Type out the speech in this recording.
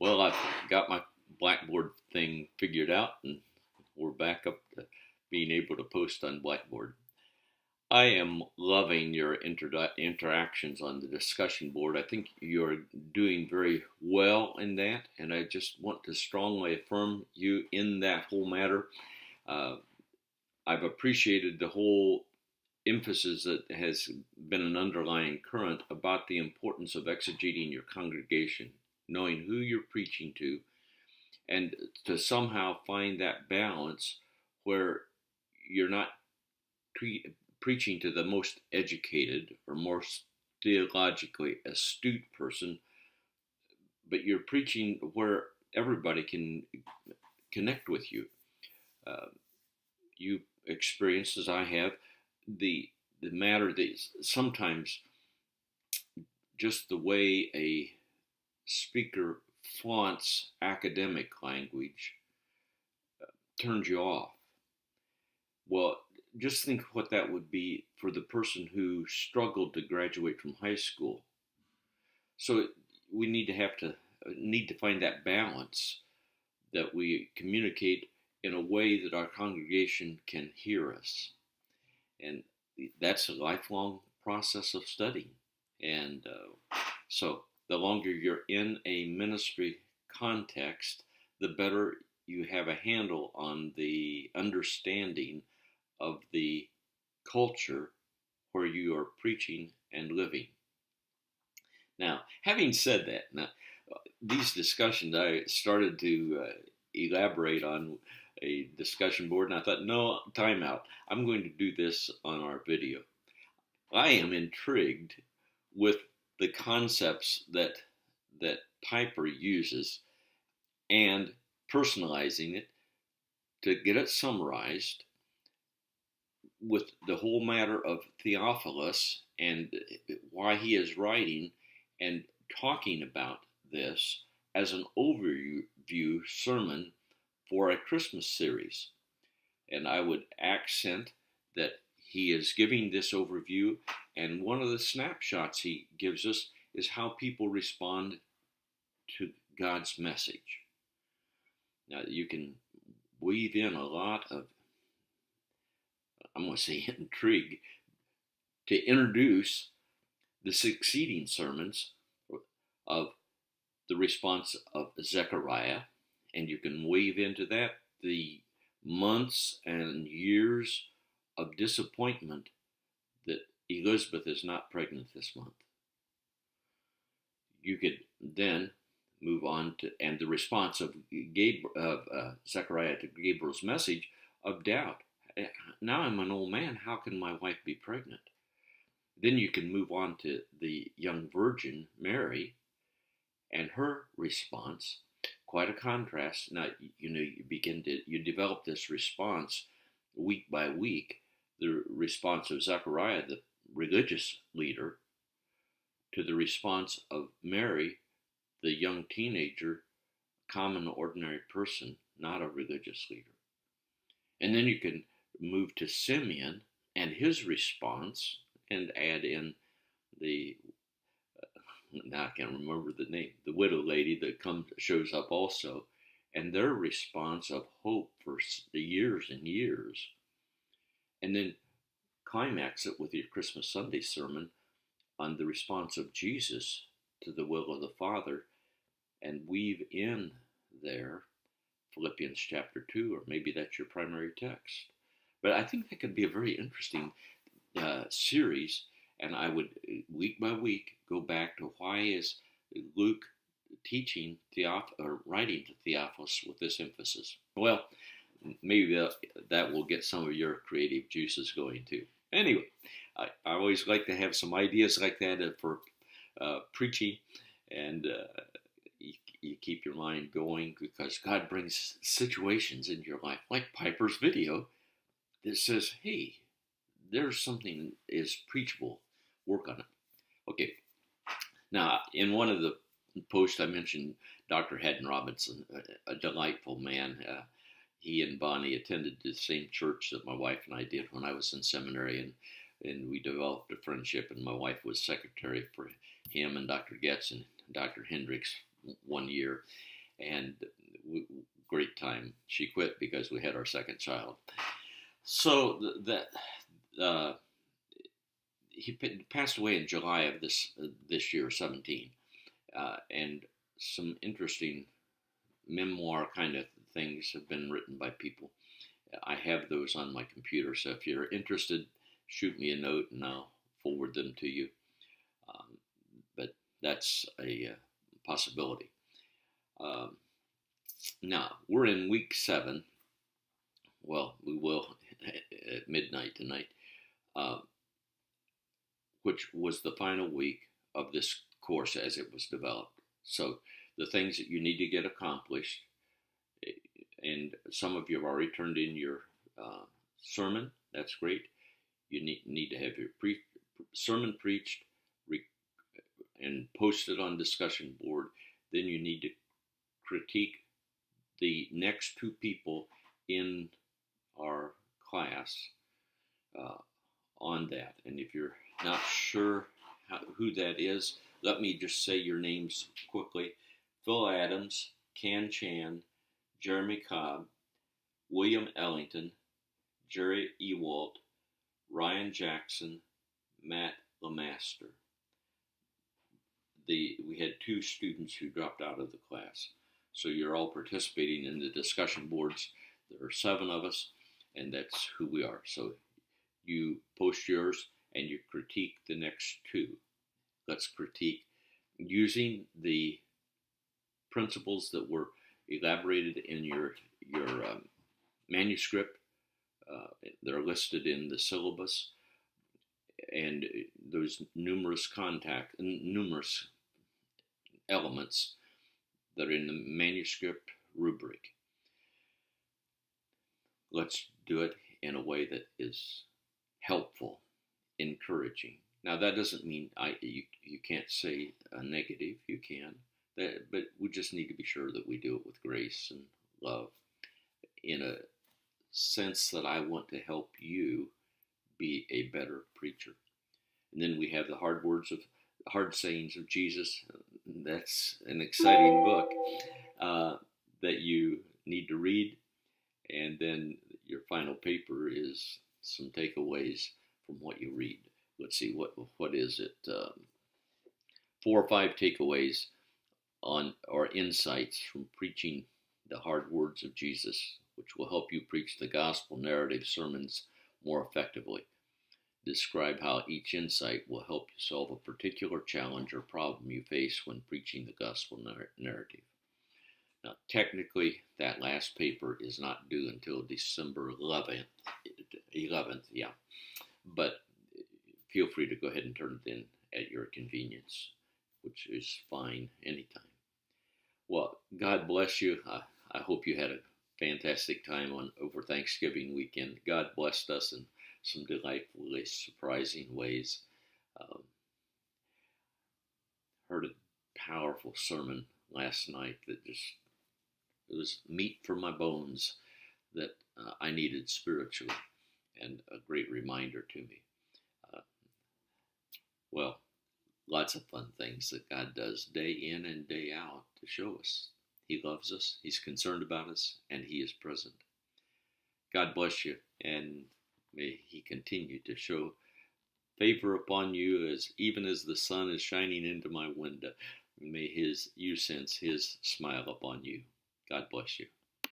Well, I've got my Blackboard thing figured out, and we're back up to being able to post on Blackboard. I am loving your interactions on the discussion board. I think you're doing very well in that, and I just want to strongly affirm you in that whole matter. Uh, I've appreciated the whole emphasis that has been an underlying current about the importance of exegeting your congregation, knowing who you're preaching to, and to somehow find that balance where you're not preaching to the most educated or most theologically astute person, but you're preaching where everybody can connect with you. Uh, you experienced, as I have, the matter that sometimes just the way a speaker flaunts academic language turns you off. Well, just think what that would be for the person who struggled to graduate from high school. So we need to find that balance that we communicate in a way that our congregation can hear us, and that's a lifelong process of studying. And so the longer you're in a ministry context, the better you have a handle on the understanding of the culture where you are preaching and living. Now, having said that, these discussions, I started to elaborate on a discussion board, and I thought, no, time out. I'm going to do this on our video. I am intrigued with the concepts that Piper uses and personalizing it to get it summarized with the whole matter of Theophilus and why he is writing and talking about this as an overview sermon for a Christmas series. And I would accent that he is giving this overview, and one of the snapshots he gives us is how people respond to God's message. Now, you can weave in a lot of, I'm going to say, intrigue to introduce the succeeding sermons of the response of Zechariah, and you can weave into that the months and years of disappointment that Elizabeth is not pregnant this month. You could then move on to, and the response of Zechariah to Gabriel's message of doubt. Now I'm an old man, how can my wife be pregnant? Then you can move on to the young virgin, Mary, and her response. Quite a contrast. Now, you develop this response week by week. The response of Zechariah, the religious leader, to the response of Mary, the young teenager, common ordinary person, not a religious leader. And then you can move to Simeon and his response and add in the, now I can't remember the name, the widow lady that shows up also, and their response of hope for the years and years. And then climax it with your Christmas Sunday sermon on the response of Jesus to the will of the Father, and weave in there Philippians chapter 2, or maybe that's your primary text. But I think that could be a very interesting series, and I would, week by week, go back to why is Luke teaching or writing to Theophilus with this emphasis. Well, maybe that will get some of your creative juices going too. Anyway, I always like to have some ideas like that for preaching, and you keep your mind going because God brings situations into your life, like Piper's video, that says, hey, there's something that is preachable. Work on it. Okay. Now, in one of the posts I mentioned Dr. Haddon Robinson, a delightful man. He and Bonnie attended the same church that my wife and I did when I was in seminary, and we developed a friendship, and my wife was secretary for him and Dr. Getz and Dr. Hendricks one year. and great time. She quit because we had our second child. So he passed away in July of this year, 17, and some interesting memoir kind of things have been written by people. I have those on my computer, so if you're interested, shoot me a note and I'll forward them to you. But that's a possibility. Now, we're in week 7. Well, we will at midnight tonight, which was the final week of this course as it was developed. So the things that you need to get accomplished, and some of you have already turned in your sermon. That's great. You need to have your sermon preached and posted on discussion board. Then you need to critique the next 2 people in our class on that. And if you're not sure who that is, let me just say your names quickly. Phil Adams, Ken Chan, Jeremy Cobb, William Ellington, Jerry Ewalt, Ryan Jackson, Matt Lemaster. We had 2 students who dropped out of the class. So you're all participating in the discussion boards. There are 7 of us, and that's who we are. So you post yours and you critique the next 2. Let's critique using the principles that were elaborated in your manuscript. They're listed in the syllabus, and those numerous elements that are in the manuscript rubric. Let's do it in a way that is helpful, encouraging. Now, that doesn't mean you can't say a negative. You can, but we just need to be sure that we do it with grace and love, in a sense that I want to help you be a better preacher. And then we have the hard sayings of Jesus. That's an exciting book that you need to read. And then your final paper is some takeaways from what you read. Let's see, what is it? 4 or 5 takeaways on or insights from preaching the hard words of Jesus, which will help you preach the gospel narrative sermons more effectively. Describe how each insight will help you solve a particular challenge or problem you face when preaching the gospel narrative. Now, technically, that last paper is not due until December 11th, but feel free to go ahead and turn it in at your convenience, which is fine anytime. Well, God bless you. I hope you had a fantastic time over Thanksgiving weekend. God blessed us in some delightfully surprising ways. Heard a powerful sermon last night that it was meat for my bones that I needed spiritually, and a great reminder to me. Well, lots of fun things that God does day in and day out to show us He loves us, He's concerned about us, and He is present. God bless you, and may He continue to show favor upon you even as the sun is shining into my window. May you sense His smile upon you. God bless you.